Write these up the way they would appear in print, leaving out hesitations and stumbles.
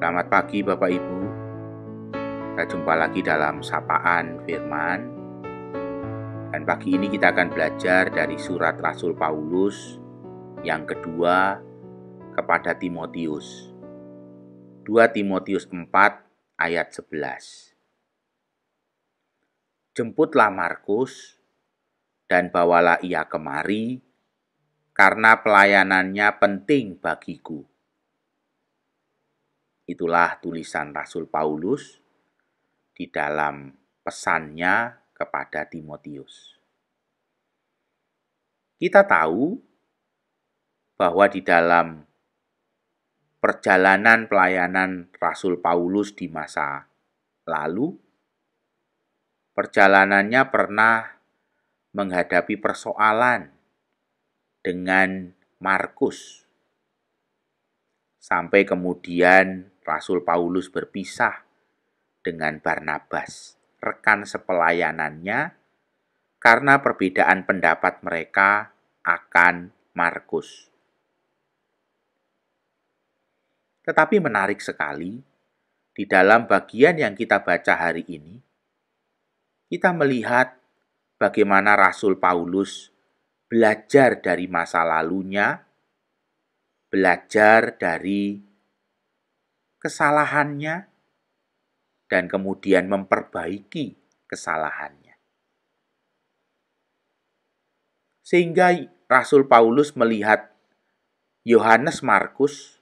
Selamat pagi Bapak Ibu. Kita jumpa lagi dalam sapaan firman. Dan pagi ini kita akan belajar dari surat Rasul Paulus yang kedua kepada Timotius. 2 Timotius 4 ayat 11. Jemputlah Markus dan bawalah ia kemari, karena pelayanannya penting bagiku. Itulah tulisan Rasul Paulus di dalam pesannya kepada Timotius. Kita tahu bahwa di dalam perjalanan pelayanan Rasul Paulus di masa lalu, perjalanannya pernah menghadapi persoalan dengan Markus. Sampai kemudian Rasul Paulus berpisah dengan Barnabas, rekan sepelayanannya, karena perbedaan pendapat mereka akan Markus. Tetapi menarik sekali, di dalam bagian yang kita baca hari ini, kita melihat bagaimana Rasul Paulus belajar dari masa lalunya, belajar dari kesalahannya, dan kemudian memperbaiki kesalahannya. Sehingga Rasul Paulus melihat Yohanes Markus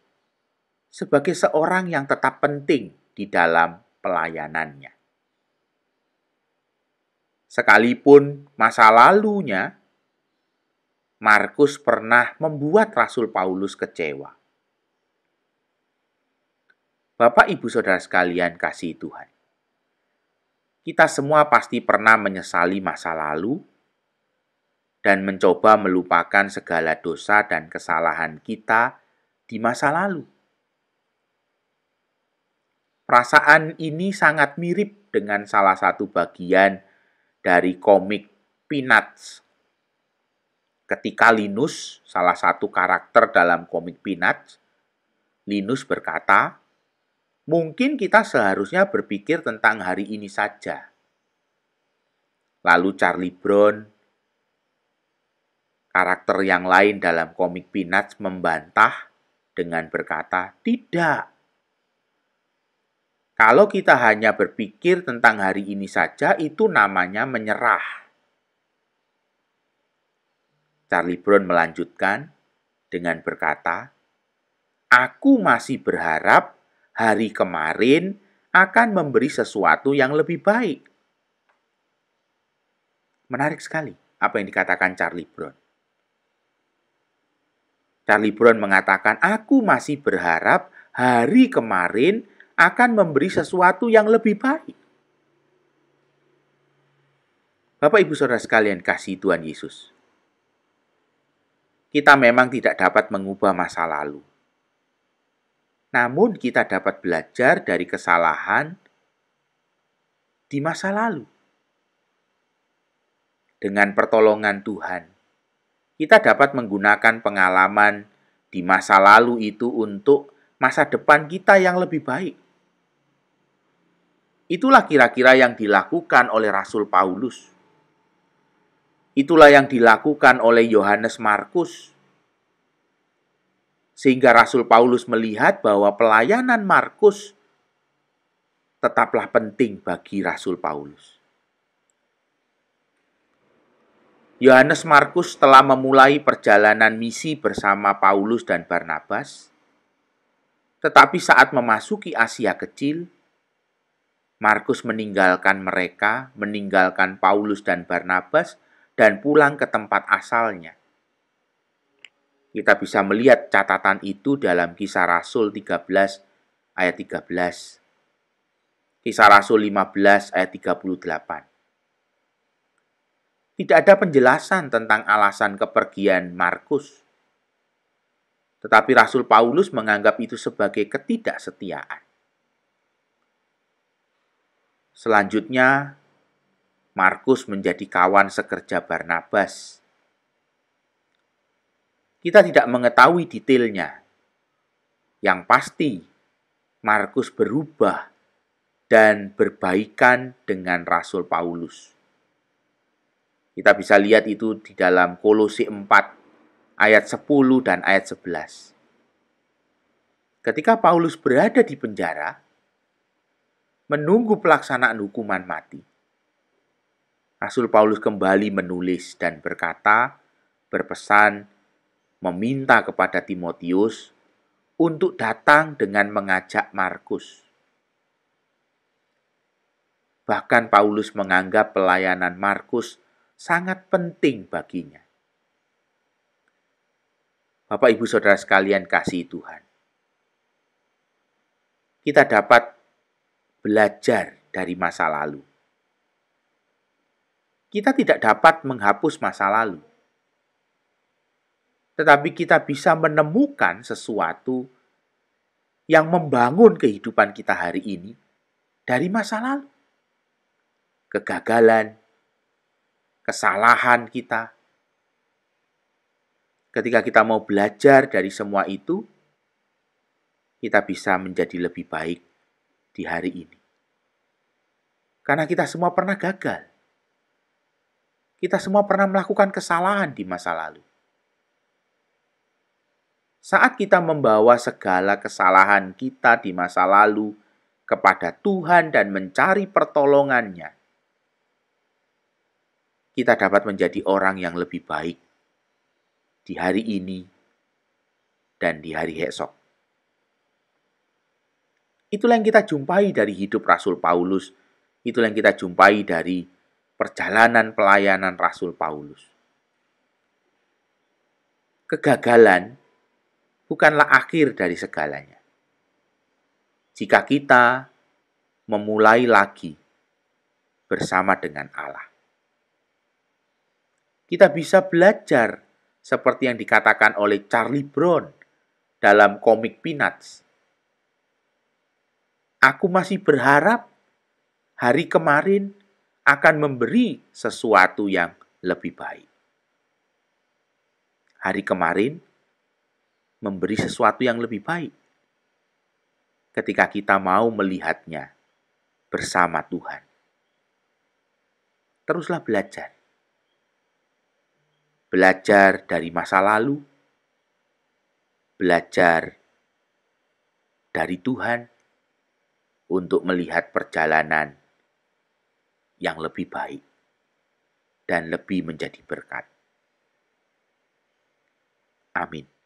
sebagai seorang yang tetap penting di dalam pelayanannya. Sekalipun masa lalunya, Markus pernah membuat Rasul Paulus kecewa. Bapak, Ibu, Saudara sekalian kasih Tuhan. Kita semua pasti pernah menyesali masa lalu dan mencoba melupakan segala dosa dan kesalahan kita di masa lalu. Perasaan ini sangat mirip dengan salah satu bagian dari komik Peanuts. Ketika Linus, salah satu karakter dalam komik Peanuts, Linus berkata, "Mungkin kita seharusnya berpikir tentang hari ini saja." Lalu Charlie Brown, karakter yang lain dalam komik Peanuts, membantah dengan berkata, "Tidak. Kalau kita hanya berpikir tentang hari ini saja, itu namanya menyerah." Charlie Brown melanjutkan dengan berkata, "Aku masih berharap hari kemarin akan memberi sesuatu yang lebih baik." Menarik sekali apa yang dikatakan Charlie Brown. Charlie Brown mengatakan, "Aku masih berharap hari kemarin akan memberi sesuatu yang lebih baik." Bapak, Ibu, Saudara sekalian kasih Tuhan Yesus. Kita memang tidak dapat mengubah masa lalu. Namun kita dapat belajar dari kesalahan di masa lalu. Dengan pertolongan Tuhan, kita dapat menggunakan pengalaman di masa lalu itu untuk masa depan kita yang lebih baik. Itulah kira-kira yang dilakukan oleh Rasul Paulus. Itulah yang dilakukan oleh Yohanes Markus. Sehingga Rasul Paulus melihat bahwa pelayanan Markus tetaplah penting bagi Rasul Paulus. Yohanes Markus telah memulai perjalanan misi bersama Paulus dan Barnabas. Tetapi saat memasuki Asia Kecil, Markus meninggalkan mereka, meninggalkan Paulus dan Barnabas, dan pulang ke tempat asalnya. Kita bisa melihat catatan itu dalam Kisah Rasul 13 ayat 13. Kisah Rasul 15 ayat 38. Tidak ada penjelasan tentang alasan kepergian Markus. Tetapi Rasul Paulus menganggap itu sebagai ketidaksetiaan. Selanjutnya, Markus menjadi kawan sekerja Barnabas. Kita tidak mengetahui detailnya. Yang pasti, Markus berubah dan berbaikan dengan Rasul Paulus. Kita bisa lihat itu di dalam Kolose 4 ayat 10 dan ayat 11. Ketika Paulus berada di penjara, menunggu pelaksanaan hukuman mati, Rasul Paulus kembali menulis dan berpesan, meminta kepada Timotius untuk datang dengan mengajak Markus. Bahkan Paulus menganggap pelayanan Markus sangat penting baginya. Bapak, Ibu, Saudara sekalian kasih Tuhan, kita dapat belajar dari masa lalu. Kita tidak dapat menghapus masa lalu, tetapi kita bisa menemukan sesuatu yang membangun kehidupan kita hari ini dari masa lalu. Kegagalan, kesalahan kita. Ketika kita mau belajar dari semua itu, kita bisa menjadi lebih baik di hari ini. Karena kita semua pernah gagal. Kita semua pernah melakukan kesalahan di masa lalu. Saat kita membawa segala kesalahan kita di masa lalu kepada Tuhan dan mencari pertolongannya, kita dapat menjadi orang yang lebih baik di hari ini dan di hari esok. Itulah yang kita jumpai dari hidup Rasul Paulus. Itulah yang kita jumpai dari perjalanan pelayanan Rasul Paulus. Kegagalan bukanlah akhir dari segalanya. Jika kita memulai lagi bersama dengan Allah, kita bisa belajar seperti yang dikatakan oleh Charlie Brown dalam komik Peanuts. Aku masih berharap hari kemarin akan memberi sesuatu yang lebih baik. Hari kemarin memberi sesuatu yang lebih baik ketika kita mau melihatnya bersama Tuhan. Teruslah belajar. Belajar dari masa lalu, belajar dari Tuhan untuk melihat perjalanan yang lebih baik dan lebih menjadi berkat. Amin.